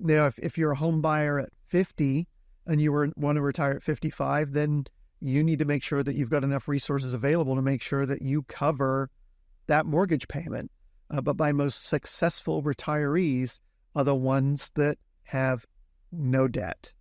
Now, if you're a home buyer at 50 and you want to retire at 55, then you need to make sure that you've got enough resources available to make sure that you cover that mortgage payment. But my most successful retirees are the ones that have no debt.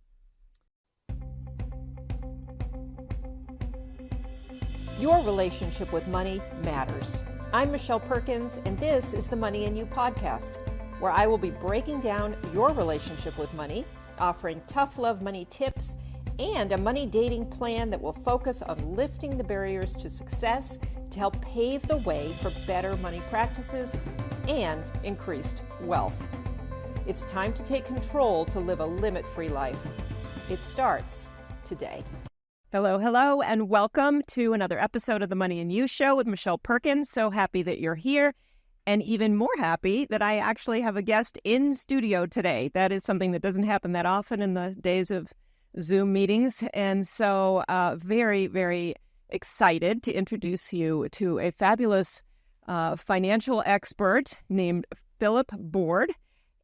Your relationship with money matters. I'm Michelle Perkins, and this is the Money and You podcast, where I will be breaking down your relationship with money, offering tough love money tips, and a money dating plan that will focus on lifting the barriers to success to help pave the way for better money practices and increased wealth. It's time to take control to live a limit-free life. It starts today. Hello, and welcome to another episode of the Money and You Show with Michelle Perkins. So happy that you're here, and even more happy that I actually have a guest in studio today. That is something that doesn't happen that often in the days of Zoom meetings, and so very, very excited to introduce you to a fabulous financial expert named Philip Board,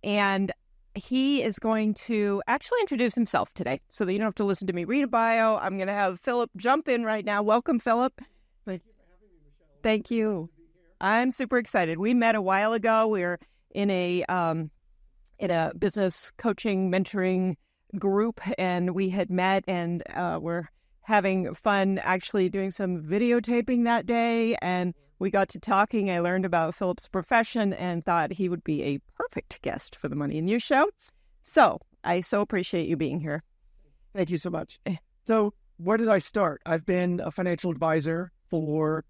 and he is going to actually introduce himself today so that you don't have to listen to me read a bio. I'm going to have Philip jump in right now. Welcome, Philip. Thank you for having me, Michelle. Thank you. I'm super excited. We met a while ago. We were in a business coaching, mentoring group, and we had met, and we're having fun actually doing some videotaping that day, and we got to talking. I learned about Philip's profession and thought he would be a perfect guest for the Money and You Show. So I so appreciate you being here. Thank you so much. So where did I start? I've been a financial advisor for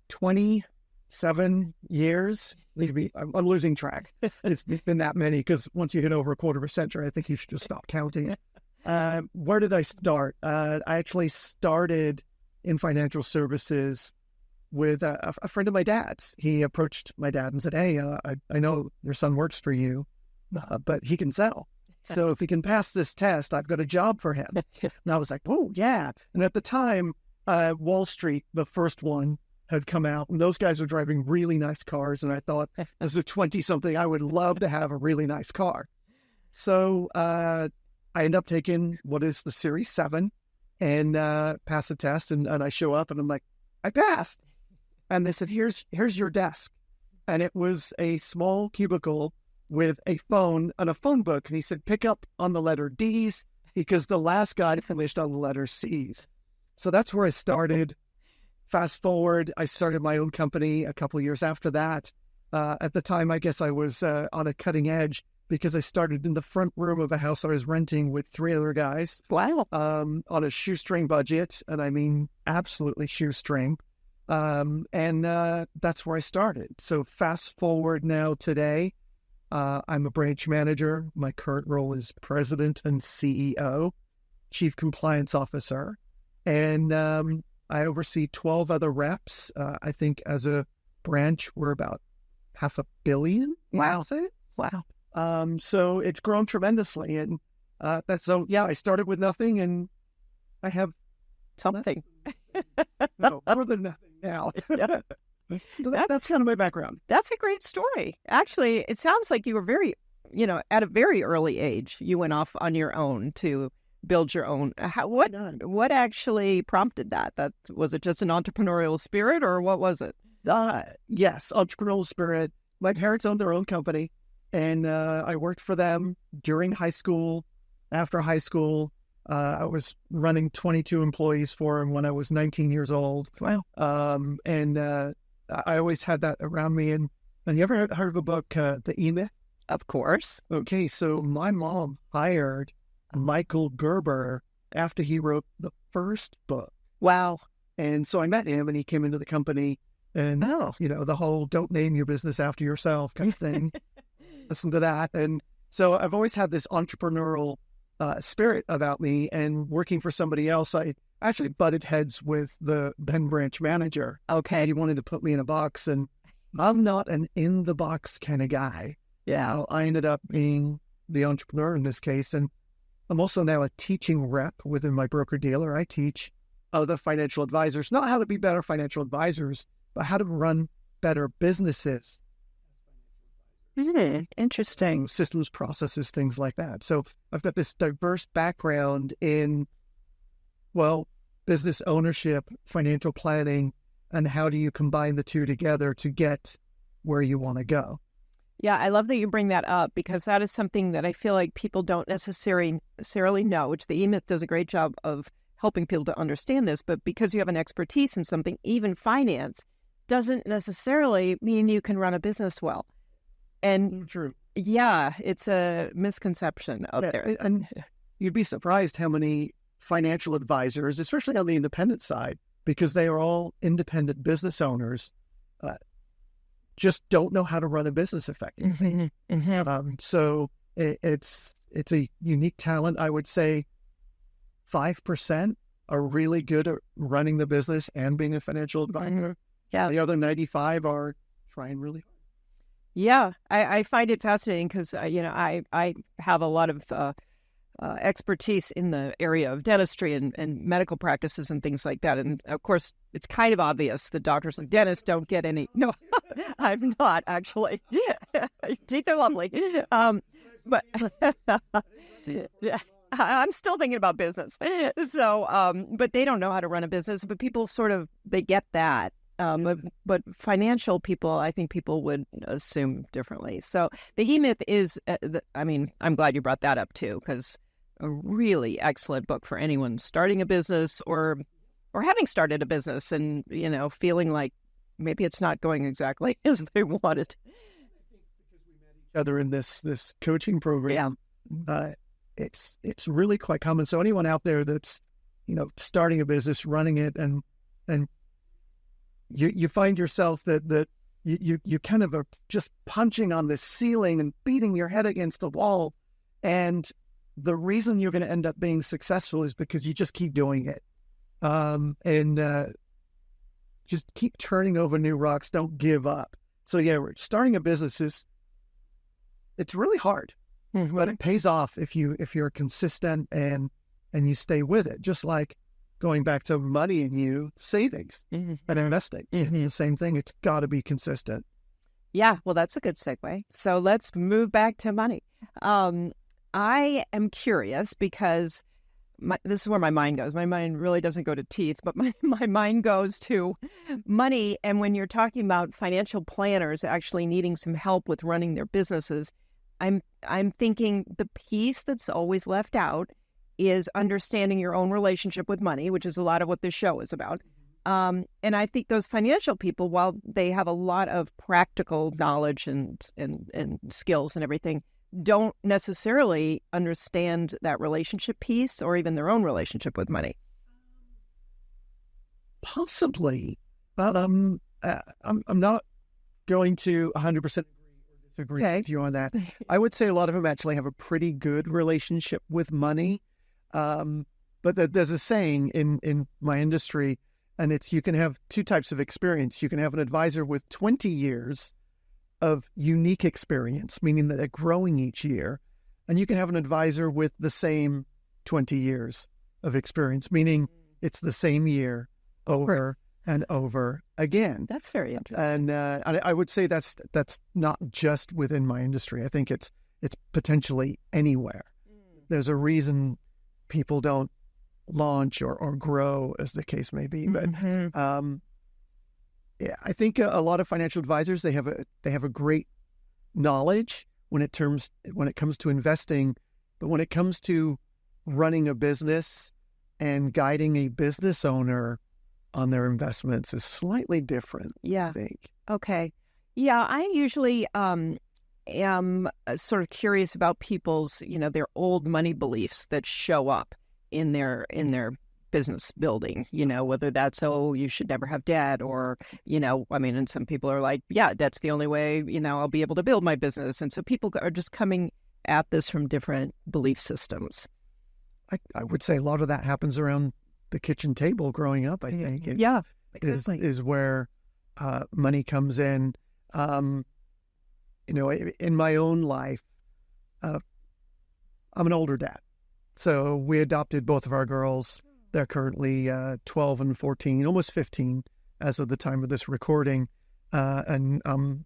27 years. I'm losing track. It's been that many because once you hit over a quarter of a century, I think you should just stop counting. Where did I start? I actually started in financial services with a friend of my dad's. He approached my dad and said, "Hey, I know your son works for you, but he can sell. So if he can pass this test, I've got a job for him." And I was like, "Oh, yeah." And at the time, Wall Street, the first one, had come out, and those guys were driving really nice cars. And I thought, as a 20-something, I would love to have a really nice car. So I end up taking what is the Series 7 and pass the test. And I show up, and I'm like, "I passed." And they said, here's your desk. And it was a small cubicle with a phone and a phone book. And he said, pick up on the letter D's because the last guy finished on the letter C's. So that's where I started. Fast forward, I started my own company a couple of years after that. At the time, I guess I was on a cutting edge because I started in the front room of a house I was renting with 3 other guys. Wow. On a shoestring budget. And I mean, absolutely shoestring. And that's where I started. So fast forward now today, I'm a branch manager. My current role is president and CEO, chief compliance officer, and I oversee 12 other reps. I think as a branch, we're about $500 million. Wow. Wow. So it's grown tremendously. And I started with nothing and I have Something. no, more than nothing now. So that's kind of my background. That's a great story. Actually, it sounds like you were at a very early age, you went off on your own to build your own. What actually prompted that? Was it just an entrepreneurial spirit, or what was it? Yes, entrepreneurial spirit. My parents owned their own company, and I worked for them during high school, after high school. I was running 22 employees for them when I was 19 years old. Wow. And I always had that around me. And you ever heard of a book, The E-Myth? Of course. Okay, so my mom hired Michael Gerber after he wrote the first book. Wow. And so I met him, and he came into the company, and the whole "don't name your business after yourself" kind of thing. Listen to that. And so I've always had this entrepreneurial spirit about me, and working for somebody else, I actually butted heads with the then branch manager. Okay. He wanted to put me in a box, and I'm not an in-the-box kind of guy. Yeah. I ended up being the entrepreneur in this case, and I'm also now a teaching rep within my broker-dealer. I teach other financial advisors, not how to be better financial advisors, but how to run better businesses. Interesting. Systems, processes, things like that. So I've got this diverse background in, well, business ownership, financial planning, and how do you combine the two together to get where you want to go. Yeah, I love that you bring that up because that is something that I feel like people don't necessarily know, which the E-Myth does a great job of helping people to understand this. But because you have an expertise in something, even finance, doesn't necessarily mean you can run a business well. And True. Yeah, it's a misconception out there. And you'd be surprised how many financial advisors, especially on the independent side, because they are all independent business owners, just don't know how to run a business effectively. So it's a unique talent. I would say 5% are really good at running the business and being a financial advisor. Yeah. The other 95 are trying really hard. Yeah, I find it fascinating because, I have a lot of expertise in the area of dentistry and medical practices and things like that. And, of course, it's kind of obvious that doctors and dentists don't get any. No, I'm not, actually. Teeth are lovely. But I'm still thinking about business. So, but they don't know how to run a business. But people they get that. But financial people, I think people would assume differently. So the E-Myth is, I'm glad you brought that up too, because a really excellent book for anyone starting a business or having started a business and, feeling like maybe it's not going exactly as they wanted. Other in this coaching program, it's really quite common. So anyone out there that's, starting a business, running it, and you find yourself that you kind of are just punching on this ceiling and beating your head against the wall. And the reason you're going to end up being successful is because you just keep doing it. Just keep turning over new rocks. Don't give up. So starting a business it's really hard, but it pays off if you're consistent and you stay with it. Just like going back to money and savings and investing. It's the same thing. It's got to be consistent. Yeah, well, that's a good segue. So let's move back to money. I am curious because this is where my mind goes. My mind really doesn't go to teeth, but my mind goes to money. And when you're talking about financial planners actually needing some help with running their businesses, I'm thinking the piece that's always left out is understanding your own relationship with money, which is a lot of what this show is about. And I think those financial people, while they have a lot of practical knowledge and skills and everything, don't necessarily understand that relationship piece or even their own relationship with money. Possibly, but I'm not going to 100% agree with you on that. I would say a lot of them actually have a pretty good relationship with money. But there's a saying in my industry, and it's you can have two types of experience. You can have an advisor with 20 years of unique experience, meaning that they're growing each year, and you can have an advisor with the same 20 years of experience, meaning it's the same year over and over again. That's very interesting. And I would say that's not just within my industry. I think it's potentially anywhere. There's a reason people don't launch or grow, as the case may be. But I think a lot of financial advisors, they have a great knowledge when it comes to investing, but when it comes to running a business and guiding a business owner on their investments is slightly different. Yeah. I think. Okay. Yeah, I usually am sort of curious about people's, their old money beliefs that show up in their business building, whether that's, you should never have debt or, and some people are like, yeah, debt's the only way, I'll be able to build my business. And so people are just coming at this from different belief systems. I would say a lot of that happens around the kitchen table growing up, I think. Yeah, exactly. Is where money comes in. In my own life, I'm an older dad. So we adopted both of our girls. They're currently 12 and 14, almost 15 as of the time of this recording. And I'm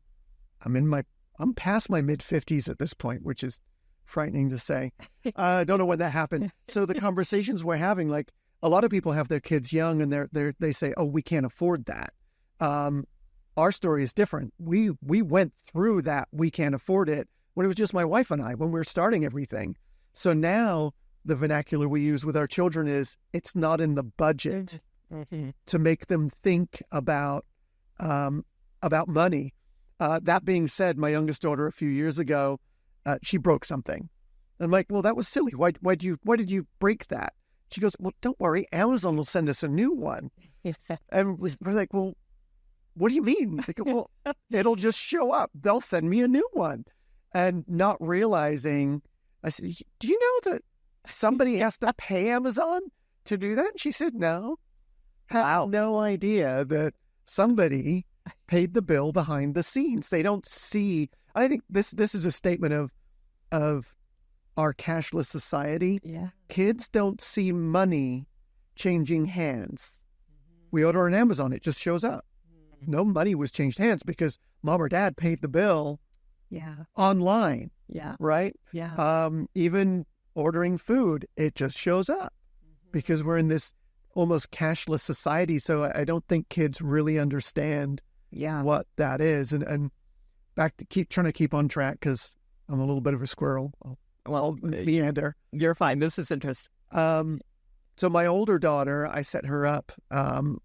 in my I'm past my mid-50s at this point, which is frightening to say. I don't know when that happened. So the conversations we're having, like a lot of people have their kids young and they say, oh, we can't afford that. Our story is different. We went through that. We can't afford it when it was just my wife and I, when we were starting everything. So now the vernacular we use with our children is it's not in the budget to make them think about money. That being said, my youngest daughter a few years ago, she broke something. And I'm like, well, that was silly. Why did you break that? She goes, well, don't worry. Amazon will send us a new one. And we're like, well, what do you mean? They go, well, it'll just show up. They'll send me a new one. And not realizing, I said, do you know that somebody has to pay Amazon to do that? And she said, no. Had no idea that somebody paid the bill behind the scenes. They don't see. I think this is a statement of our cashless society. Yeah. Kids don't see money changing hands. We order on Amazon, it just shows up. No money was changed hands because mom or dad paid the bill online. Yeah. Right? Yeah. Even ordering food, it just shows up because we're in this almost cashless society. So I don't think kids really understand what that is. And back to trying to keep on track because I'm a little bit of a squirrel. I'll meander. You're fine. This is interesting. So my older daughter, I set her up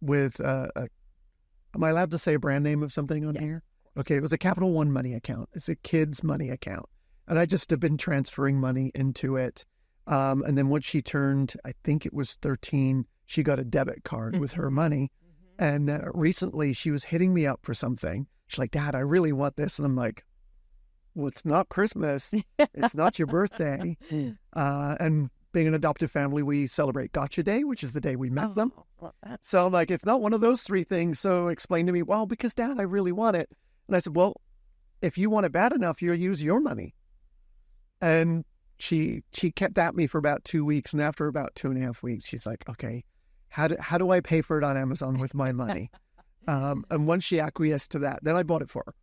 with am I allowed to say a brand name of something on here? Okay, it was a Capital One money account. It's a kid's money account. And I just have been transferring money into it. And then once she turned, I think it was 13, she got a debit card with her money. And recently she was hitting me up for something. She's like, Dad, I really want this. And I'm like, well, it's not Christmas. It's not your birthday. And being an adoptive family, we celebrate Gotcha Day, which is the day we met them. So I'm like, it's not one of those three things. So explain to me, well, because Dad, I really want it. And I said, well, if you want it bad enough, you'll use your money. And she kept at me for about 2 weeks. And after about 2.5 weeks, she's like, okay, how do I pay for it on Amazon with my money? And once she acquiesced to that, then I bought it for her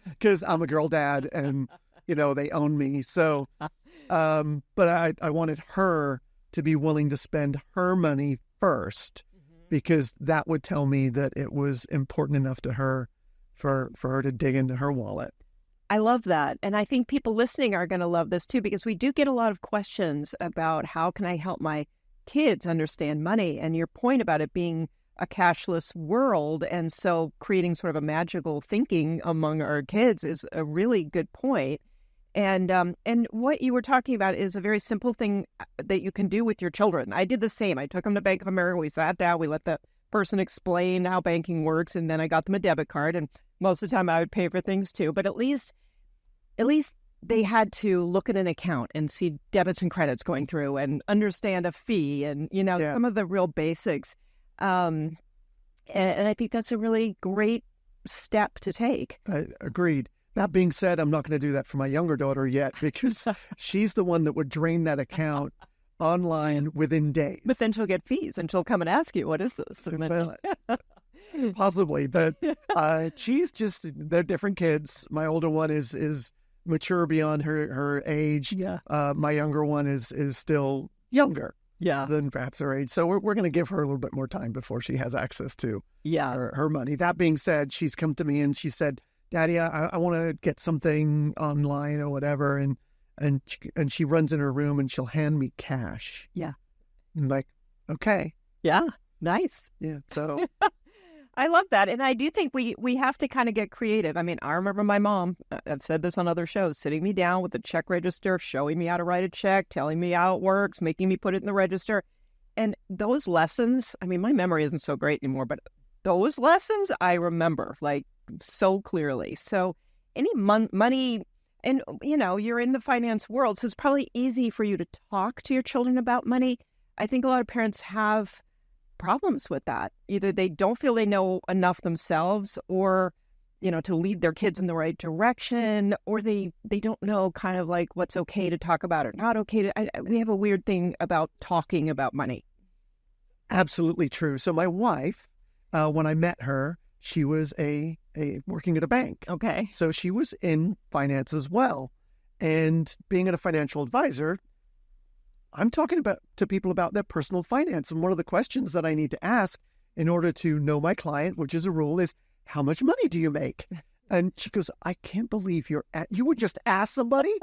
because I'm a girl dad and, they own me. So, but I wanted her to be willing to spend her money first because that would tell me that it was important enough to her for her to dig into her wallet. I love that. And I think people listening are going to love this too, because we do get a lot of questions about how can I help my kids understand money? And your point about it being a cashless world, and so creating sort of a magical thinking among our kids is a really good point. And what you were talking about is a very simple thing that you can do with your children. I did the same. I took them to Bank of America. We sat down. We let the person explain how banking works, and then I got them a debit card. And most of the time, I would pay for things too. But at least they had to look at an account and see debits and credits going through, and understand a fee, and some of the real basics. And I think that's a really great step to take. Agreed. That being said, I'm not going to do that for my younger daughter yet because she's the one that would drain that account online within days. But then she'll get fees and she'll come and ask you, what is this? Well, possibly, but they're different kids. My older one is mature beyond her age. Yeah. My younger one is still younger than perhaps her age. So we're going to give her a little bit more time before she has access to her money. That being said, she's come to me and she said, Daddy, I want to get something online or whatever. And she runs in her room and she'll hand me cash. Yeah. I'm like, okay. Yeah. Nice. Yeah. So I love that. And I do think we have to kind of get creative. I mean, I remember my mom, I've said this on other shows, sitting me down with the check register, showing me how to write a check, telling me how it works, making me put it in the register. And those lessons, I mean, my memory isn't so great anymore, but those lessons I remember like so clearly. So any money, and you're in the finance world, so it's probably easy for you to talk to your children about money. I think a lot of parents have problems with that. Either they don't feel they know enough themselves, or to lead their kids in the right direction, or they don't know kind of like what's okay to talk about or not okay to. We have a weird thing about talking about money. Absolutely true. So my wife, when I met her, she was a working at a bank. Okay. So she was in finance as well. And being a financial advisor, I'm talking to people about their personal finance. And one of the questions that I need to ask in order to know my client, which is a rule, is how much money do you make? And she goes, I can't believe you would just ask somebody?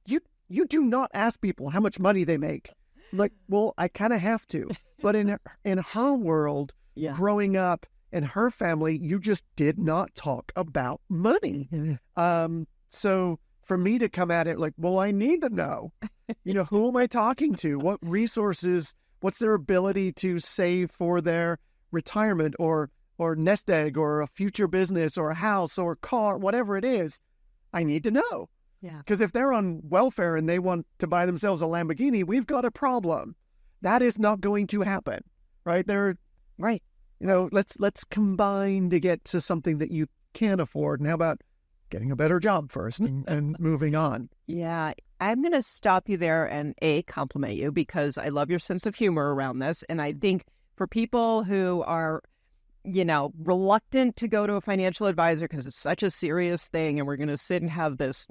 You do not ask people how much money they make. I'm like, well, I kind of have to. But in her world, growing up in her family, you just did not talk about money. So for me to come at it like, well, I need to know, who am I talking to? What resources, what's their ability to save for their retirement or nest egg or a future business or a house or a car, whatever it is, I need to know. Yeah. Because if they're on welfare and they want to buy themselves a Lamborghini, we've got a problem. That is not going to happen, right? Right. Let's combine to get to something that you can afford. And how about getting a better job first and moving on? Yeah. I'm going to stop you there and compliment you because I love your sense of humor around this. And I think for people who are, reluctant to go to a financial advisor because it's such a serious thing and we're going to sit and have this,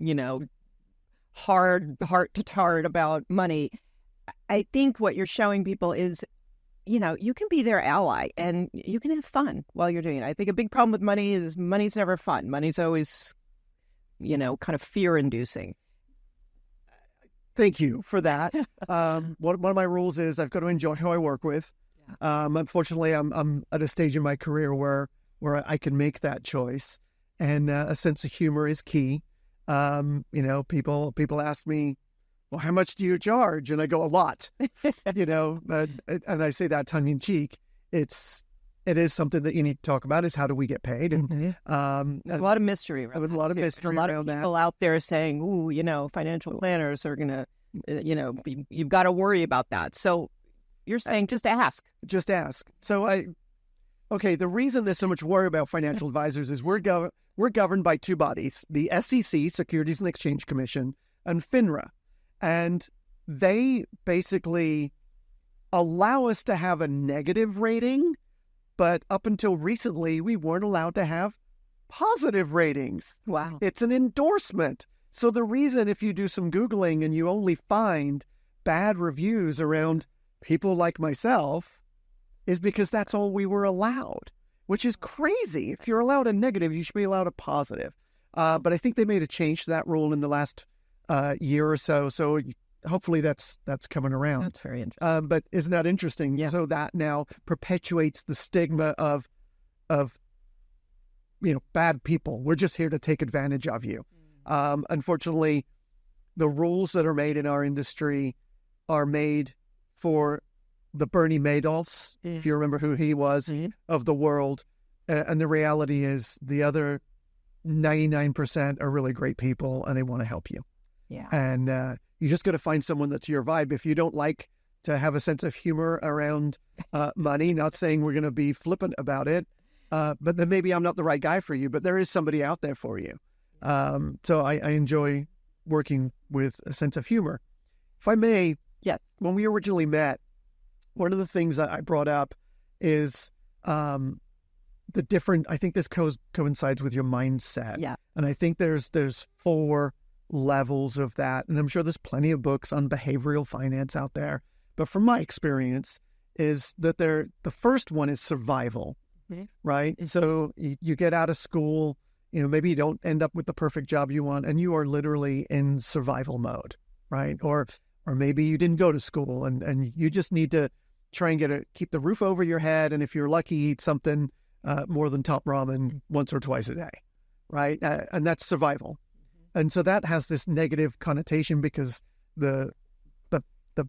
hard heart-to-heart about money, I think what you're showing people is, you can be their ally and you can have fun while you're doing it. I think a big problem with money is money's never fun. Money's always, kind of fear-inducing. Thank you for that. One of my rules is I've got to enjoy who I work with. Unfortunately, I'm at a stage in my career where I can make that choice, and a sense of humor is key. People ask me, well, how much do you charge? And I go, a lot, and I say that tongue in cheek. It is something that you need to talk about is how do we get paid? And there's a lot of mystery around that. A lot of mystery around that. A lot of people out there saying, ooh, financial planners are going to, you've got to worry about that. So you're saying just ask. Just ask. So the reason there's so much worry about financial advisors is we're governed by two bodies, the SEC, Securities and Exchange Commission, and FINRA. And they basically allow us to have a negative rating, but up until recently, we weren't allowed to have positive ratings. Wow. It's an endorsement. So the reason if you do some Googling and you only find bad reviews around people like myself is because that's all we were allowed, which is crazy. If you're allowed a negative, you should be allowed a positive. But I think they made a change to that rule in the last year or so. So hopefully that's coming around. That's very interesting. But isn't that interesting? Yeah. So that now perpetuates the stigma of bad people. We're just here to take advantage of you. Unfortunately, the rules that are made in our industry are made for the Bernie Madoffs, if you remember who he was, of the world. And the reality is the other 99% are really great people and they want to help you. Yeah. And you just got to find someone that's your vibe. If you don't like to have a sense of humor around money, not saying we're going to be flippant about it, but then maybe I'm not the right guy for you, but there is somebody out there for you. So I enjoy working with a sense of humor. If I may, yes. When we originally met, one of the things that I brought up is the different, I think this coincides with your mindset. Yeah. And I think there's 4 levels of that. And I'm sure there's plenty of books on behavioral finance out there. But from my experience is that the first one is survival, right? So you get out of school, maybe you don't end up with the perfect job you want and you are literally in survival mode, right? Or maybe you didn't go to school and you just need to try and keep the roof over your head. And if you're lucky, eat something more than top ramen once or twice a day, right? And that's survival. And so that has this negative connotation because the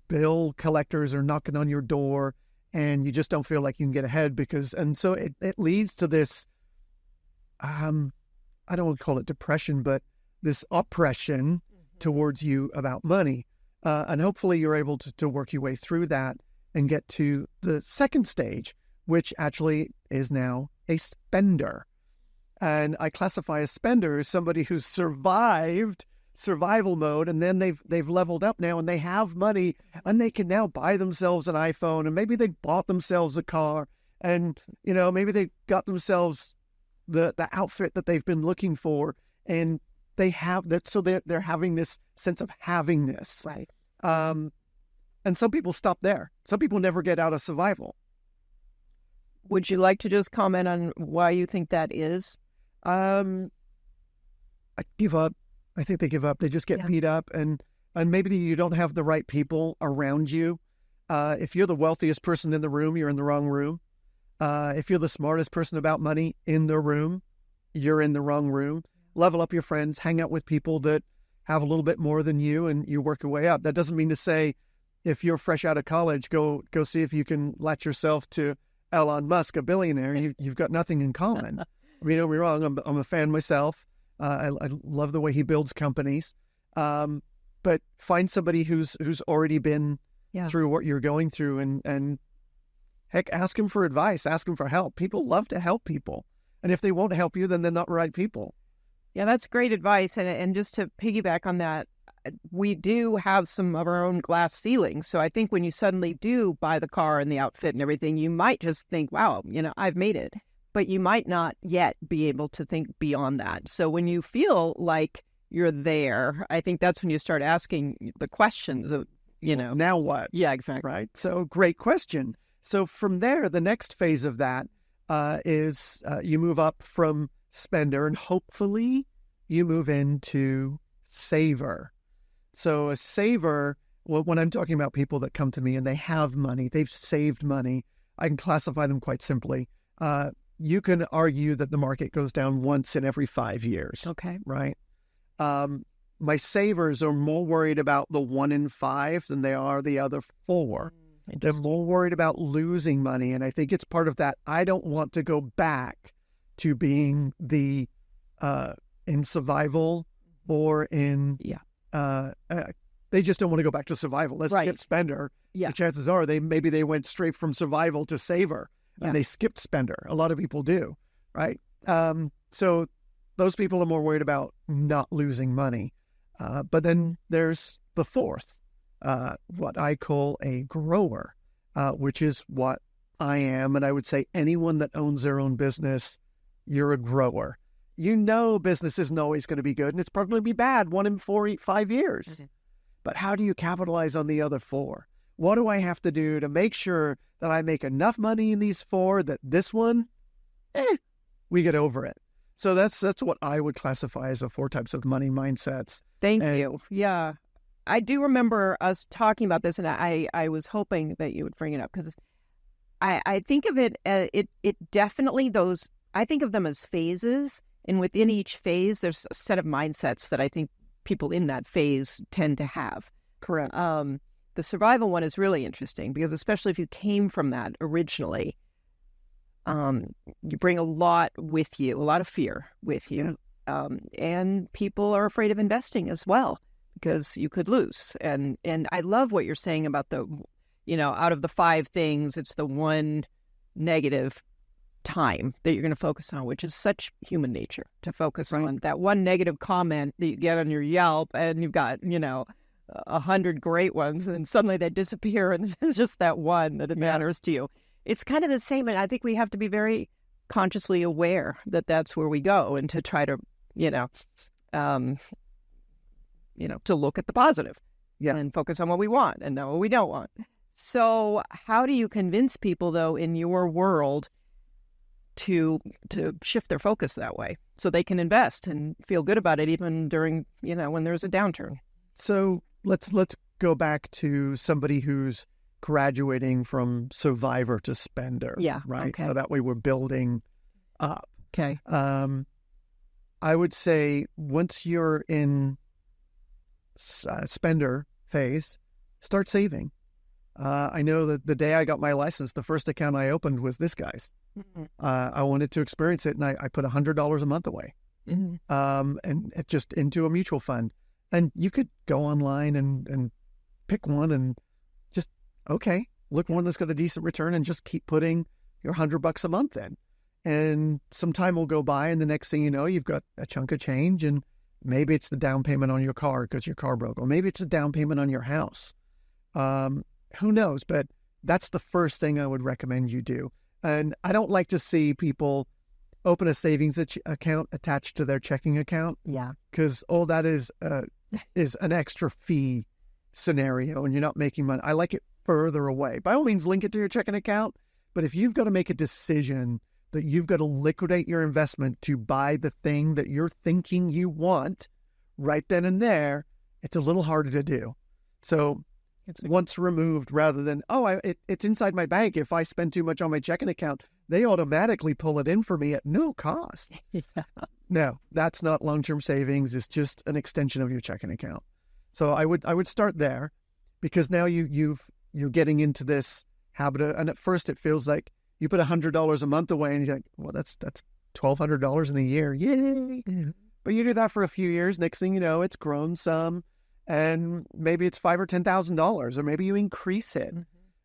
bill collectors are knocking on your door and you just don't feel like you can get ahead and so it leads to this, I don't want to call it depression, but this oppression towards you about money. And hopefully you're able to work your way through that and get to the second stage, which actually is now a spender. And I classify a spender as somebody who's survived survival mode, and then they've leveled up now and they have money and they can now buy themselves an iPhone, and maybe they bought themselves a car, and maybe they got themselves the outfit that they've been looking for, and they have that. So they're having this sense of havingness. Right. And some people stop there. Some people never get out of survival. Would you like to just comment on why you think that is? I give up. I think they give up. They just get beat up, and maybe you don't have the right people around you. If you're the wealthiest person in the room, you're in the wrong room. If you're the smartest person about money in the room, you're in the wrong room. Level up your friends. Hang out with people that have a little bit more than you, and you work your way up. That doesn't mean to say if you're fresh out of college, go see if you can latch yourself to Elon Musk, a billionaire. You've got nothing in common. I mean, don't be wrong. I'm a fan myself. I love the way he builds companies. But find somebody who's already been through what you're going through, and heck, ask him for advice. Ask him for help. People love to help people, and if they won't help you, then they're not the right people. Yeah, that's great advice. And just to piggyback on that, we do have some of our own glass ceilings. So I think when you suddenly do buy the car and the outfit and everything, you might just think, wow, I've made it. But you might not yet be able to think beyond that. So when you feel like you're there, I think that's when you start asking the questions of, now what? Yeah, exactly. Right. So great question. So from there, the next phase of that is you move up from spender, and hopefully you move into saver. So a saver, well, when I'm talking about people that come to me and they have money, they've saved money, I can classify them quite simply. You can argue that the market goes down once in every 5 years. Okay. Right. My savers are more worried about the 1 in 5 than they are the other 4. They're more worried about losing money. And I think it's part of that. I don't want to go back to being the in survival or in they just don't want to go back to survival. Let's skip spender. Yeah. The chances are maybe they went straight from survival to saver, and they skipped spender. A lot of people do, right? So those people are more worried about not losing money. But then there's the fourth, what I call a grower, which is what I am. And I would say anyone that owns their own business, you're a grower. Business isn't always going to be good, and it's probably going to be bad 1 in 5 years. Mm-hmm. But how do you capitalize on the other 4? What do I have to do to make sure that I make enough money in these 4 that this one, we get over it? So that's what I would classify as the 4 types of money mindsets. Thank you. Yeah. I do remember us talking about this, and I was hoping that you would bring it up, because I think of it, it definitely I think of them as phases, and within each phase, there's a set of mindsets that I think people in that phase tend to have. Correct. The survival one is really interesting, because especially if you came from that originally, you bring a lot with you, a lot of fear with you. And people are afraid of investing as well, because you could lose. And I love what you're saying about out of the 5 things, it's the one negative time that you're going to focus on, which is such human nature to focus on that one negative comment that you get on your Yelp, and you've got, 100 great ones, and then suddenly they disappear, and it's just that one that matters to you. It's kind of the same, and I think we have to be very consciously aware that that's where we go, and to try to, to look at the positive, and focus on what we want and not what we don't want. So how do you convince people, though, in your world to shift their focus that way so they can invest and feel good about it even during, when there's a downturn? So let's go back to somebody who's graduating from survivor to spender. Yeah. Right. Okay. So that way we're building up. Okay. I would say once you're in spender phase, start saving. I know that the day I got my license, the first account I opened was this guy's. Mm-hmm. I wanted to experience it, and I put $100 a month away, and it just into a mutual fund. And you could go online and pick one and just, look one that's got a decent return, and just keep putting your $100 a month in. And some time will go by, and the next thing you know, you've got a chunk of change, and maybe it's the down payment on your car because your car broke, or maybe it's a down payment on your house. Who knows? But that's the first thing I would recommend you do. And I don't like to see people open a savings account attached to their checking account. Yeah. Because all that is an extra fee scenario, and you're not making money. I like it further away. By all means, link it to your checking account. But if you've got to make a decision that you've got to liquidate your investment to buy the thing that you're thinking you want right then and there, it's a little harder to do. So once removed, rather than, it's inside my bank. If I spend too much on my checking account, they automatically pull it in for me at no cost. Yeah. No, that's not long-term savings. It's just an extension of your checking account. So I would start there, because now you're getting into this habit and at first it feels like you put $100 a month away and you're like, well, that's $1,200 in a year. Yay. Mm-hmm. But you do that for a few years. Next thing you know, it's grown some, and maybe it's $5,000 or $10,000, or maybe you increase it.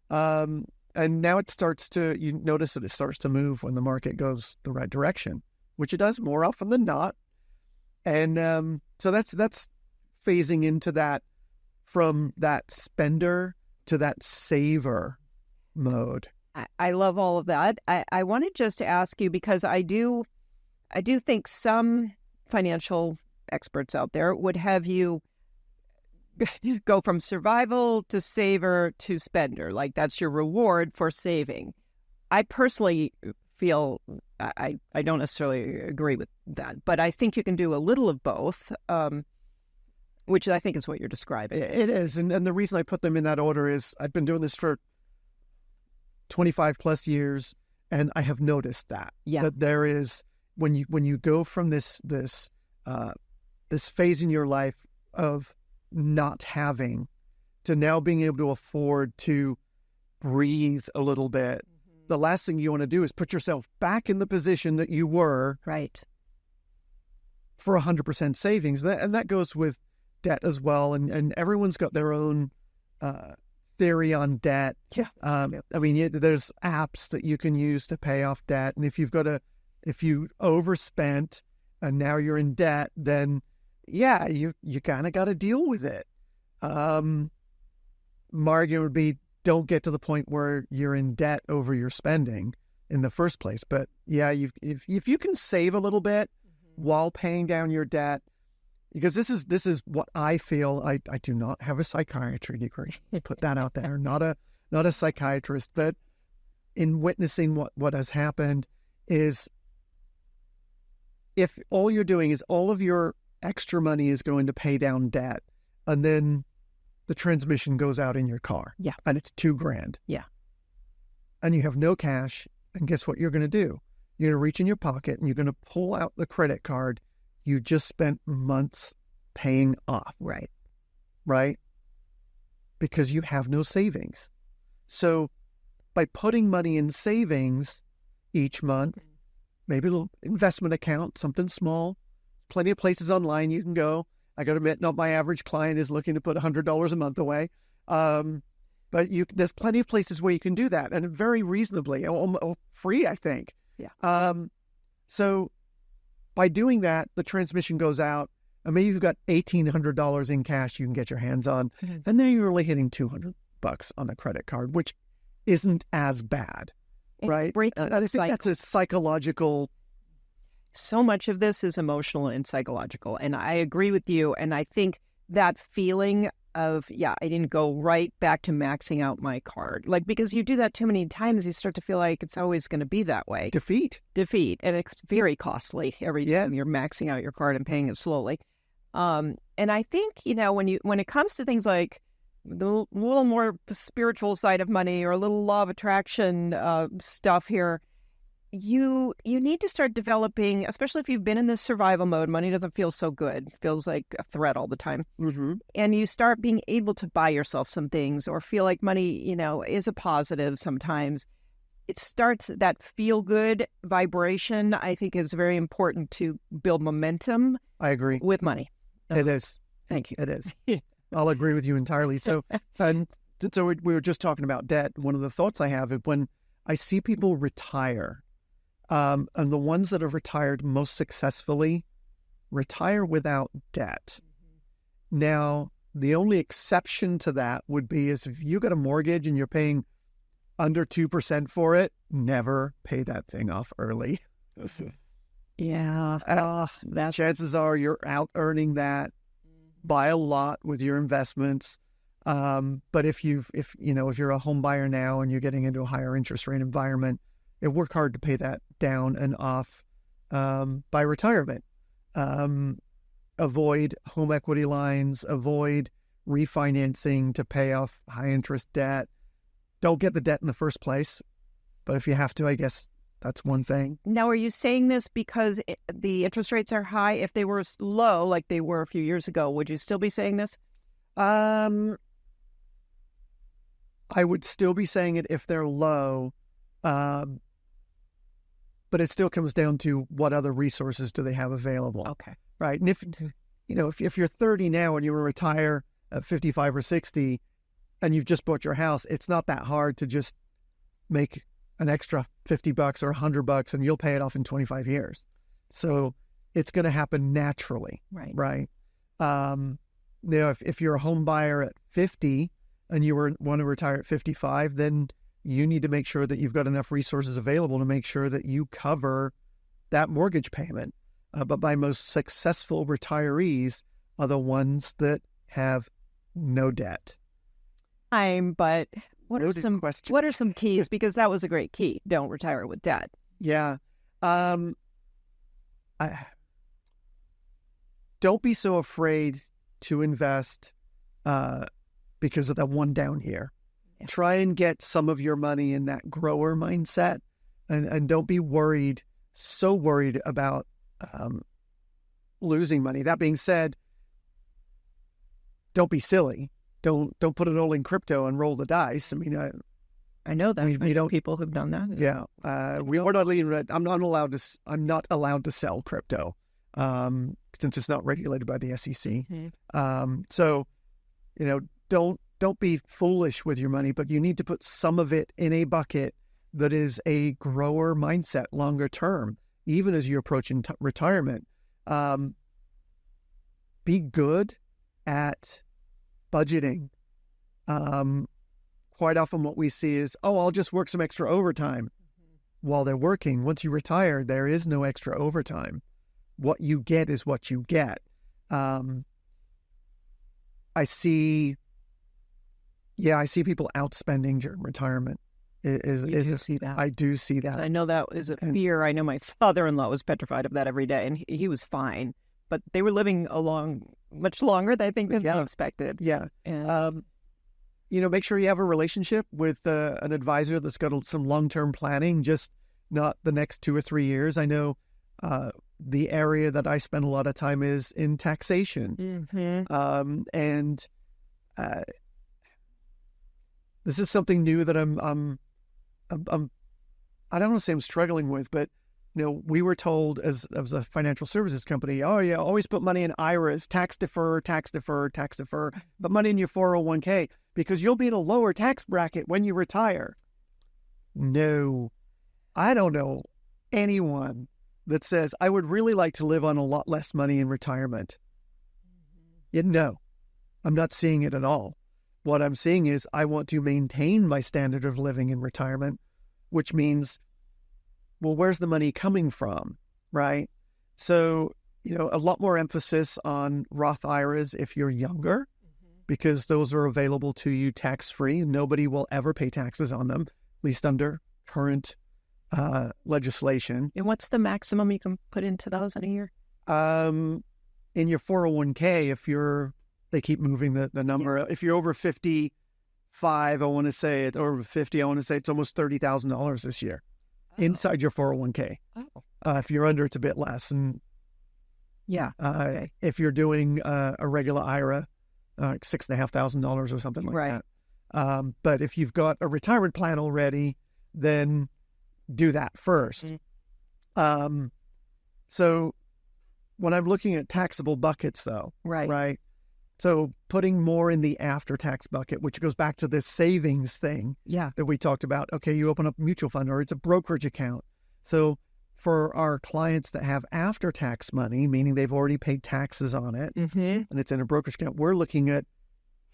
Mm-hmm. And now you notice that it starts to move when the market goes the right direction, which it does more often than not. And so that's phasing into that, from that spender to that saver mode. I love all of that. I wanted just to ask you, because I do think some financial experts out there would have you go from survival to saver to spender. Like, that's your reward for saving. I personally feel I don't necessarily agree with that, but I think you can do a little of both, which I think is what you're describing. It is. And the reason I put them in that order is I've been doing this for 25 plus years, and I have noticed that there is, when you go from this phase in your life of not having to now being able to afford to breathe a little bit, mm-hmm. the last thing you want to do is put yourself back in the position that you were right for 100% savings. And that goes with debt as well. And everyone's got their own theory on debt. Yeah. I mean, there's apps that you can use to pay off debt. And if you overspent and now you're in debt, then yeah, you kind of got to deal with it. My argument would be, don't get to the point where you're in debt over your spending in the first place. But yeah, if you can save a little bit mm-hmm. while paying down your debt, because this is what I feel. I do not have a psychiatry degree. Put that out there. Not a psychiatrist, but in witnessing what has happened is, if all you're doing is all of your extra money is going to pay down debt, and then the transmission goes out in your car. Yeah. And it's $2,000. Yeah. And you have no cash. And guess what you're going to do? You're going to reach in your pocket and you're going to pull out the credit card you just spent months paying off. Right. Right? Because you have no savings. So by putting money in savings each month, maybe a little investment account, something small, plenty of places online you can go. I got to admit, not my average client is looking to put $100 a month away. But there's plenty of places where you can do that, and very reasonably, free, I think. Yeah. So by doing that, the transmission goes out, and maybe you've got $1,800 in cash you can get your hands on, mm-hmm. and then you're only hitting $200 on the credit card, which isn't as bad, right? And I think that's a psychological. So much of this is emotional and psychological, and I agree with you. And I think that feeling of, I didn't go right back to maxing out my card. Like, because you do that too many times, you start to feel like it's always going to be that way. Defeat. And it's very costly every time you're maxing out your card and paying it slowly. And I think, when it comes to things like the little more spiritual side of money or a little law of attraction stuff here, you need to start developing, especially if you've been in this survival mode. Money doesn't feel so good. It feels like a threat all the time. Mm-hmm. And you start being able to buy yourself some things or feel like money, is a positive sometimes. It starts that feel-good vibration, I think, is very important to build momentum. I agree. With money. It is. Thank you. It is. I'll agree with you entirely. So, so we were just talking about debt. One of the thoughts I have is when I see people retire, and the ones that have retired most successfully retire without debt. Mm-hmm. Now, the only exception to that would be is if you got a mortgage and you're paying under 2% for it, never pay that thing off early. Yeah. That's chances are you're out earning that by a lot with your investments. But if you're a home buyer now and you're getting into a higher interest rate environment, work hard to pay that down and off by retirement. Avoid home equity lines, avoid refinancing to pay off high interest debt. Don't get the debt in the first place. But if you have to, I guess that's one thing. Now, are you saying this because the interest rates are high? If they were low, like they were a few years ago, would you still be saying this? I would still be saying it if they're low, but it still comes down to what other resources do they have available. Okay. Right. And if you're 30 now and you retire at 55 or 60 and you've just bought your house, it's not that hard to just make an extra $50 or $100 and you'll pay it off in 25 years. So it's going to happen naturally. Right. If you're a home buyer at 50 and you want to retire at 55, then you need to make sure that you've got enough resources available to make sure that you cover that mortgage payment. But my most successful retirees are the ones that have no debt. But what are some keys? Because that was a great key. Don't retire with debt. Yeah. Don't be so afraid to invest because of that one down here. Yeah. Try and get some of your money in that grower mindset and don't be so worried about losing money. That being said, don't be silly. Don't put it all in crypto and roll the dice. I mean, I know that. We don't people who've done that. Yeah, we're not leaving. I'm not allowed to sell crypto since it's not regulated by the SEC. Mm-hmm. So, don't be foolish with your money, but you need to put some of it in a bucket that is a grower mindset longer term, even as you're approaching retirement. Be good at budgeting. Quite often what we see is, I'll just work some extra overtime while they're working. Once you retire, there is no extra overtime. What you get is what you get. I see people outspending during retirement. You do see that. I do see that. I know that is a fear. I know my father-in-law was petrified of that every day, and he was fine. But they were living much longer than I think than expected. Yeah. And, make sure you have a relationship with an advisor that's got some long-term planning, just not the next 2 or 3 years. I know the area that I spend a lot of time is in taxation. Mm-hmm. And this is something new that I'm I don't want to say I'm struggling with, but we were told as a financial services company, always put money in IRAs, tax defer, but money in your 401k because you'll be in a lower tax bracket when you retire. No, I don't know anyone that says I would really like to live on a lot less money in retirement. No, I'm not seeing it at all. What I'm seeing is I want to maintain my standard of living in retirement, which means, well, where's the money coming from, right? So, a lot more emphasis on Roth IRAs if you're younger, because those are available to you tax-free. Nobody will ever pay taxes on them, at least under current legislation. And what's the maximum you can put into those in a year? In your 401k, they keep moving the number. Yeah. If you're over 55, I want to say it, or over 50, I want to say it's almost $30,000 this year. Inside your 401k. If you're under, it's a bit less. And okay. If you're doing a regular IRA, $6,500 or something like that. But if you've got a retirement plan already, then do that first. Mm-hmm. So when I'm looking at taxable buckets, though, right? So putting more in the after-tax bucket, which goes back to this savings thing that we talked about. Okay, you open up a mutual fund or it's a brokerage account. So for our clients that have after-tax money, meaning they've already paid taxes on it, and it's in a brokerage account, we're looking at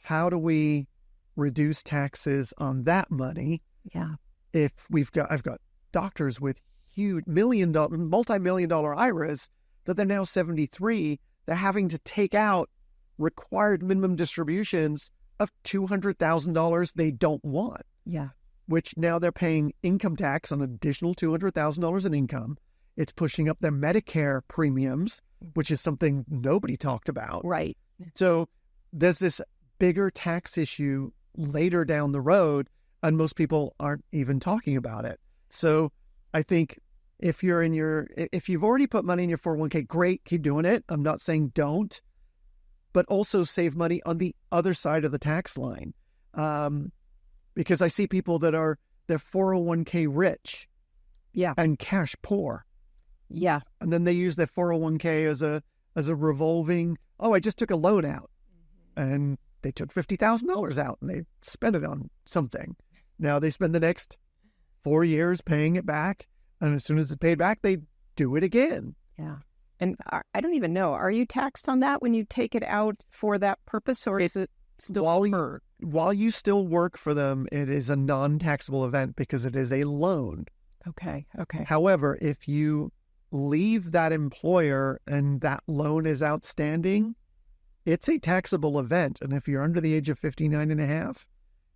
how do we reduce taxes on that money? Yeah. If I've got doctors with huge multi-million dollar IRAs that they're now 73. They're having to take out required minimum distributions of $200,000 they don't want. Yeah. Which now they're paying income tax on additional $200,000 in income. It's pushing up their Medicare premiums, which is something nobody talked about. Right. So there's this bigger tax issue later down the road, and most people aren't even talking about it. So I think if you've already put money in your 401k, great, keep doing it. I'm not saying don't, but also save money on the other side of the tax line. Because I see people that they're 401k rich, yeah, and cash poor, yeah, and then they use their 401k as a revolving. Oh, I just took a loan out, and they took $50,000 out, and they spent it on something. Now they spend the next 4 years paying it back, and as soon as it's paid back, they do it again. Yeah, and I don't even know. Are you taxed on that when you take it out for that purpose, or is it still while you still work for them, it is a non-taxable event because it is a loan. Okay. However, if you leave that employer and that loan is outstanding, it's a taxable event. And if you're under the age of 59 and a half,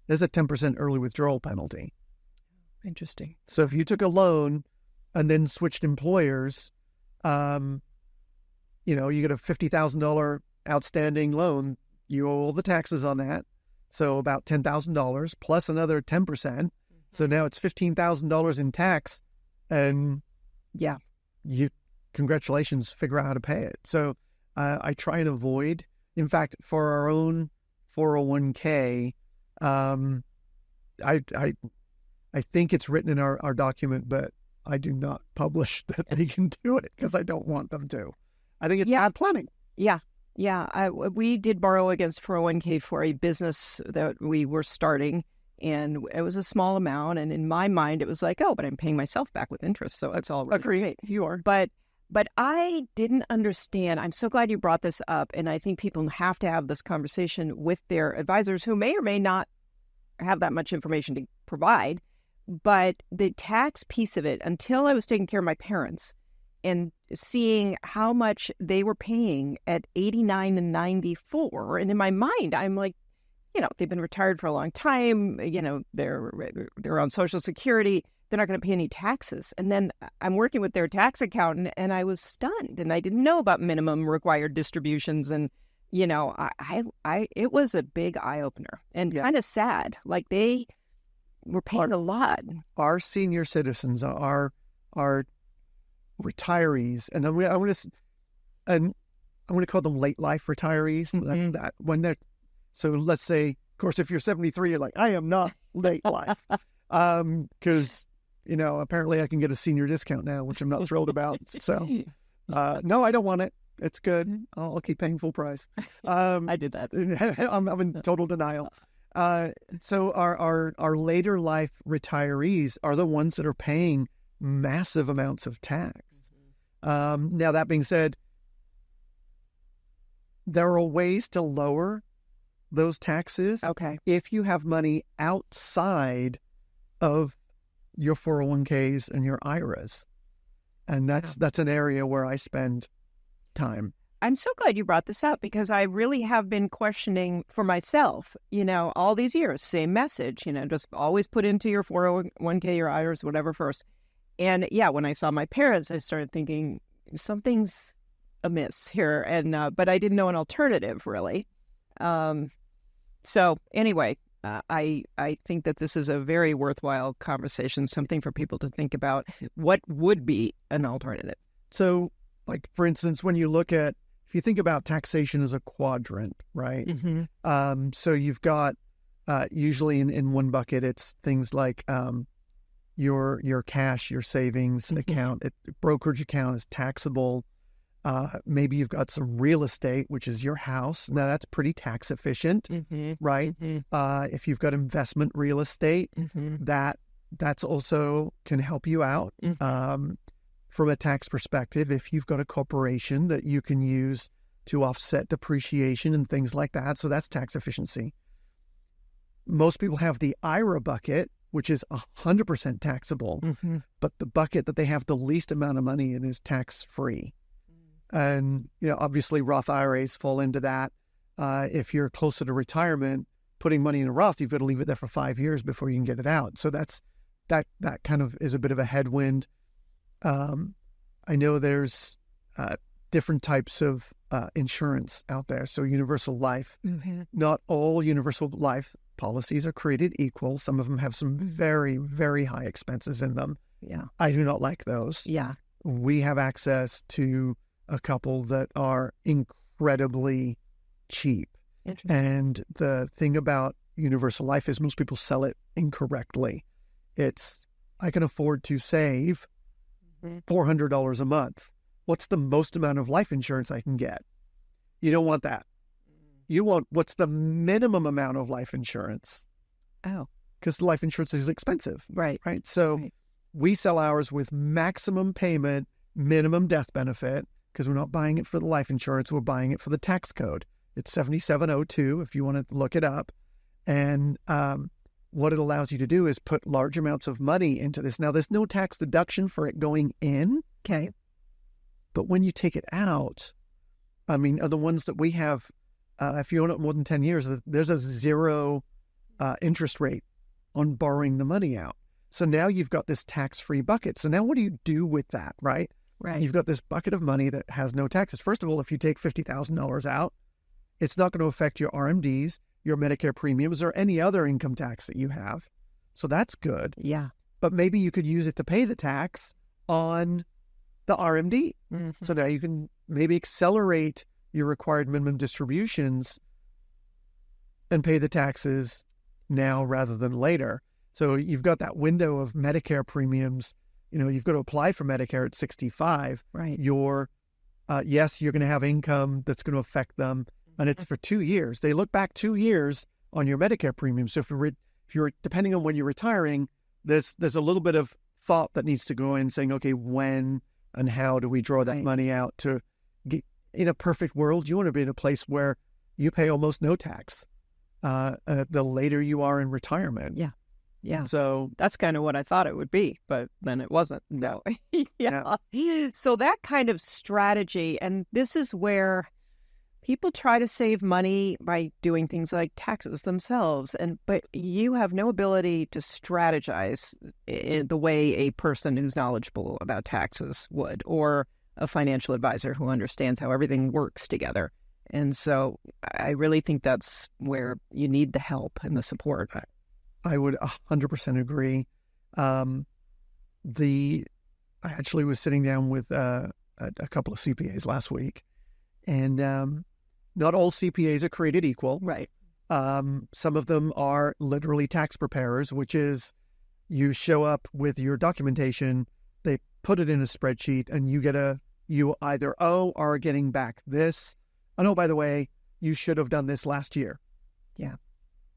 there's a 10% early withdrawal penalty. Interesting. So if you took a loan and then switched employers, you get a $50,000 outstanding loan, you owe all the taxes on that. So about $10,000 plus another 10%. So now it's $15,000 in tax, and yeah, congratulations, figure out how to pay it. So I try and avoid. In fact, for our own 401k, I think it's written in our document, but I do not publish that they can do it because I don't want them to. I think it's bad planning. Yeah. Yeah, we did borrow against 401k for a business that we were starting, and it was a small amount. And in my mind, it was like, oh, but I'm paying myself back with interest, so it's all really great. You are. But I didn't understand. I'm so glad you brought this up, and I think people have to have this conversation with their advisors who may or may not have that much information to provide. But the tax piece of it, until I was taking care of my parents, and seeing how much they were paying at 89 and 94. And in my mind, I'm like, they've been retired for a long time. They're on Social Security. They're not going to pay any taxes. And then I'm working with their tax accountant, and I was stunned. And I didn't know about minimum required distributions. And, it was a big eye-opener and kind of sad. Like they were paying a lot. Our senior citizens are retirees, and I'm going to call them late life retirees. Mm-hmm. That when they're, so let's say, of course, if you're 73, you're like, I am not late life, because apparently I can get a senior discount now, which I'm not thrilled about. So no, I don't want it. It's good. I'll keep paying full price. I did that. I'm in total denial. So our later life retirees are the ones that are paying massive amounts of tax. Now, that being said, there are ways to lower those taxes. Okay. If you have money outside of your 401ks and your IRAs. And that's an area where I spend time. I'm so glad you brought this up, because I really have been questioning for myself, all these years, same message, just always put into your 401k, your IRAs, whatever first. And when I saw my parents, I started thinking something's amiss here. And but I didn't know an alternative, really. So anyway, I think that this is a very worthwhile conversation, something for people to think about. What would be an alternative? So, like, for instance, when you look at, if you think about taxation as a quadrant, right? Mm-hmm. So you've got usually in one bucket, it's things like your cash, your savings account, brokerage account is taxable. Maybe you've got some real estate, which is your house. Now that's pretty tax efficient, right? If you've got investment real estate, that's also can help you out from a tax perspective. If you've got a corporation that you can use to offset depreciation and things like that, so that's tax efficiency. Most people have the IRA bucket, which is 100% taxable, but the bucket that they have the least amount of money in is tax-free. And, obviously Roth IRAs fall into that. If you're closer to retirement, putting money in a Roth, you've got to leave it there for 5 years before you can get it out. So that kind of is a bit of a headwind. I know there's different types of insurance out there. So universal life, not all universal life policies are created equal. Some of them have some very, very high expenses in them. Yeah. I do not like those. Yeah. We have access to a couple that are incredibly cheap. And the thing about universal life is most people sell it incorrectly. I can afford to save $400 a month. What's the most amount of life insurance I can get? You don't want that. You want what's the minimum amount of life insurance? Oh. Because life insurance is expensive. Right. So we sell ours with maximum payment, minimum death benefit, because we're not buying it for the life insurance. We're buying it for the tax code. It's 7702 if you want to look it up. And what it allows you to do is put large amounts of money into this. Now, there's no tax deduction for it going in. Okay. But when you take it out, the ones that we have, if you own it more than 10 years, there's a zero interest rate on borrowing the money out. So now you've got this tax-free bucket. So now what do you do with that, right? Right. You've got this bucket of money that has no taxes. First of all, if you take $50,000 out, it's not going to affect your RMDs, your Medicare premiums, or any other income tax that you have. So that's good. Yeah. But maybe you could use it to pay the tax on the RMD. So now you can maybe accelerate your required minimum distributions and pay the taxes now rather than later. So you've got that window of Medicare premiums. You've got to apply for Medicare at 65. Right. Yes, you're going to have income that's going to affect them. And it's for 2 years. They look back 2 years on your Medicare premium. So if you're depending on when you're retiring, there's a little bit of thought that needs to go in saying, okay, when and how do we draw that money out to get, in a perfect world, you want to be in a place where you pay almost no tax the later you are in retirement. Yeah. Yeah. So that's kind of what I thought it would be, but then it wasn't. No. Yeah. So that kind of strategy, and this is where people try to save money by doing things like taxes themselves, but you have no ability to strategize in the way a person who's knowledgeable about taxes would, or a financial advisor who understands how everything works together. And so I really think that's where you need the help and the support. I would 100% agree. I actually was sitting down with a couple of CPAs last week, and not all CPAs are created equal. Right. Some of them are literally tax preparers, which is you show up with your documentation, they put it in a spreadsheet, and you either owe or are getting back this. And oh, by the way, you should have done this last year. Yeah.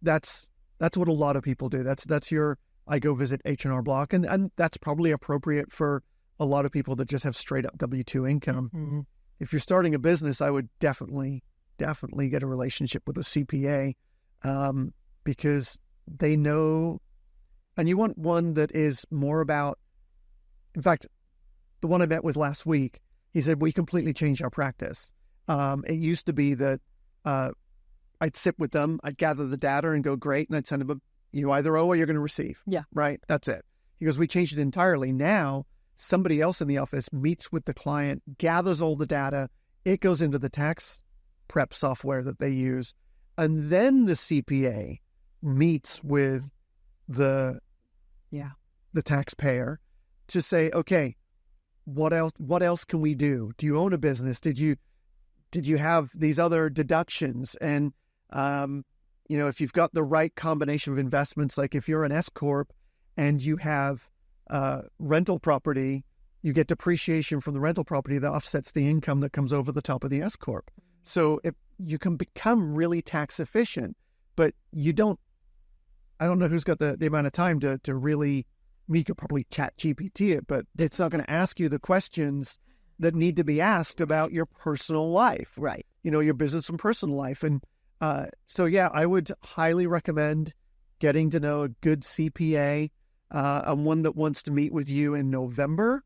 That's what a lot of people do. That's your, I go visit H&R Block, and that's probably appropriate for a lot of people that just have straight up W-2 income. Mm-hmm. If you're starting a business, I would definitely get a relationship with a CPA because they know, and you want one that is more about, in fact, the one I met with last week, he said, we completely changed our practice. It used to be that I'd sit with them, I'd gather the data and go, great, and I'd send them you either owe or you're going to receive. Yeah. Right? That's it. He goes, we changed it entirely. Now, somebody else in the office meets with the client, gathers all the data, it goes into the tax prep software that they use, and then the CPA meets with the taxpayer to say, okay, what else can we do? Do you own a business? Did you have these other deductions? And if you've got the right combination of investments, like if you're an S corp and you have rental property, you get depreciation from the rental property that offsets the income that comes over the top of the S corp. So you can become really tax efficient, but I don't know who's got the amount of time to really, you could probably chat GPT it, but it's not going to ask you the questions that need to be asked about your personal life. Right. Your business and personal life. And I would highly recommend getting to know a good CPA, one that wants to meet with you in November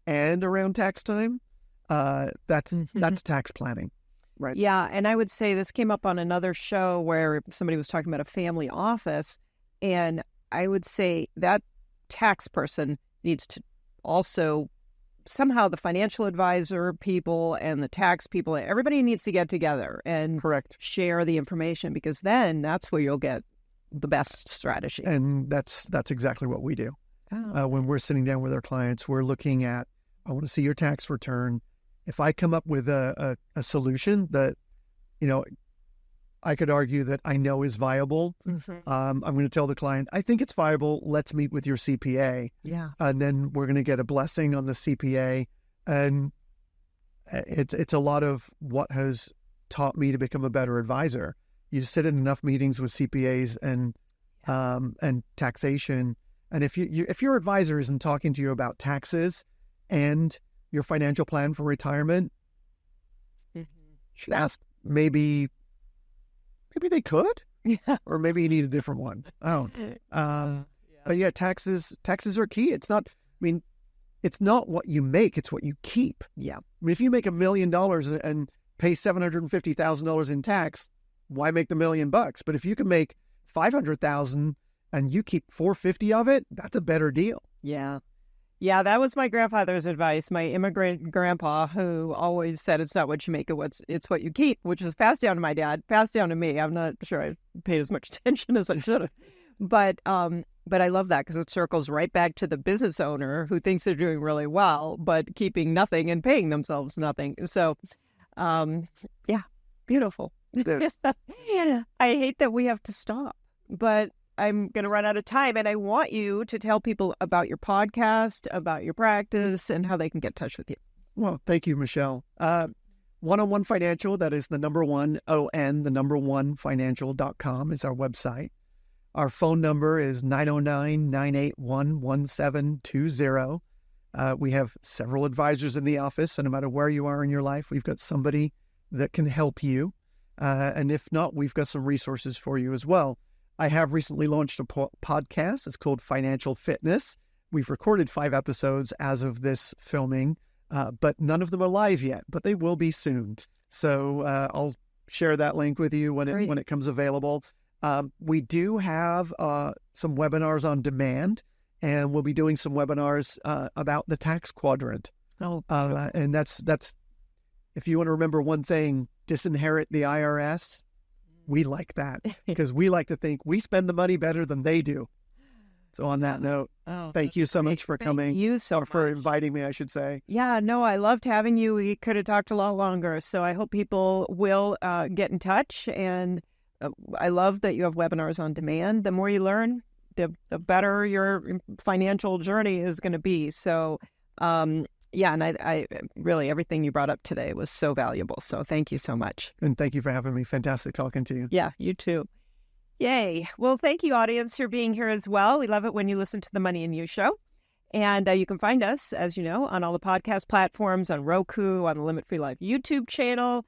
and around tax time, that's tax planning. Right. Yeah. And I would say this came up on another show where somebody was talking about a family office. And I would say that tax person needs to also somehow the financial advisor people and the tax people, everybody needs to get together and Correct. share the information, because then that's where you'll get the best strategy. And that's exactly what we do. When we're sitting down with our clients, we're looking at, I want to see your tax return. If I come up with a solution that, I could argue that I know is viable, I'm going to tell the client, I think it's viable. Let's meet with your CPA. Yeah. And then we're going to get a blessing on the CPA. And it's a lot of what has taught me to become a better advisor. You sit in enough meetings with CPAs and taxation. And if your advisor isn't talking to you about taxes and your financial plan for retirement, you should ask, maybe they could, or maybe you need a different one. But yeah, taxes are key. It's not what you make, it's what you keep. Yeah. I mean, if you make $1 million and pay $750,000 in tax, why make the $1 million? But if you can make $500,000 and you keep $450 of it, that's a better deal. Yeah. Yeah, that was my grandfather's advice, my immigrant grandpa, who always said it's not what you make, it's what you keep, which was passed down to my dad, passed down to me. I'm not sure I paid as much attention as I should have. But I love that, because it circles right back to the business owner who thinks they're doing really well, but keeping nothing and paying themselves nothing. So, yeah, beautiful. I hate that we have to stop, but I'm going to run out of time, and I want you to tell people about your podcast, about your practice, and how they can get in touch with you. Well, thank you, Michelle. One-on-one Financial, that is the number one, ON, the number one financial.com is our website. Our phone number is 909-981-1720. We have several advisors in the office, and no matter where you are in your life, we've got somebody that can help you. And if not, we've got some resources for you as well. I have recently launched a podcast. It's called Financial Fitness. We've recorded 5 episodes as of this filming, but none of them are live yet, but they will be soon. So I'll share that link with you when it comes available. We do have some webinars on demand, and we'll be doing some webinars about the tax quadrant. And that's if you want to remember one thing, disinherit the IRS. We like that because we like to think we spend the money better than they do. So on that note, thank you so much for coming. Thank you so much. For inviting me, I should say. Yeah, no, I loved having you. We could have talked a lot longer. So I hope people will get in touch. And I love that you have webinars on demand. The more you learn, the better your financial journey is going to be. So, yeah, and I really, everything you brought up today was so valuable. So thank you so much. And thank you for having me. Fantastic talking to you. Yeah, you too. Yay. Well, thank you, audience, for being here as well. We love it when you listen to the Money and You Show. And you can find us, as you know, on all the podcast platforms, on Roku, on the Limit Free Life YouTube channel.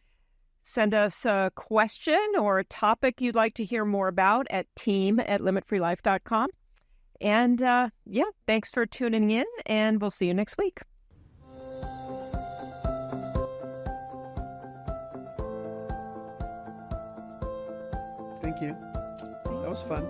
Send us a question or a topic you'd like to hear more about at team@limitfreelife.com. And yeah, thanks for tuning in, and we'll see you next week. Thank you. That was fun.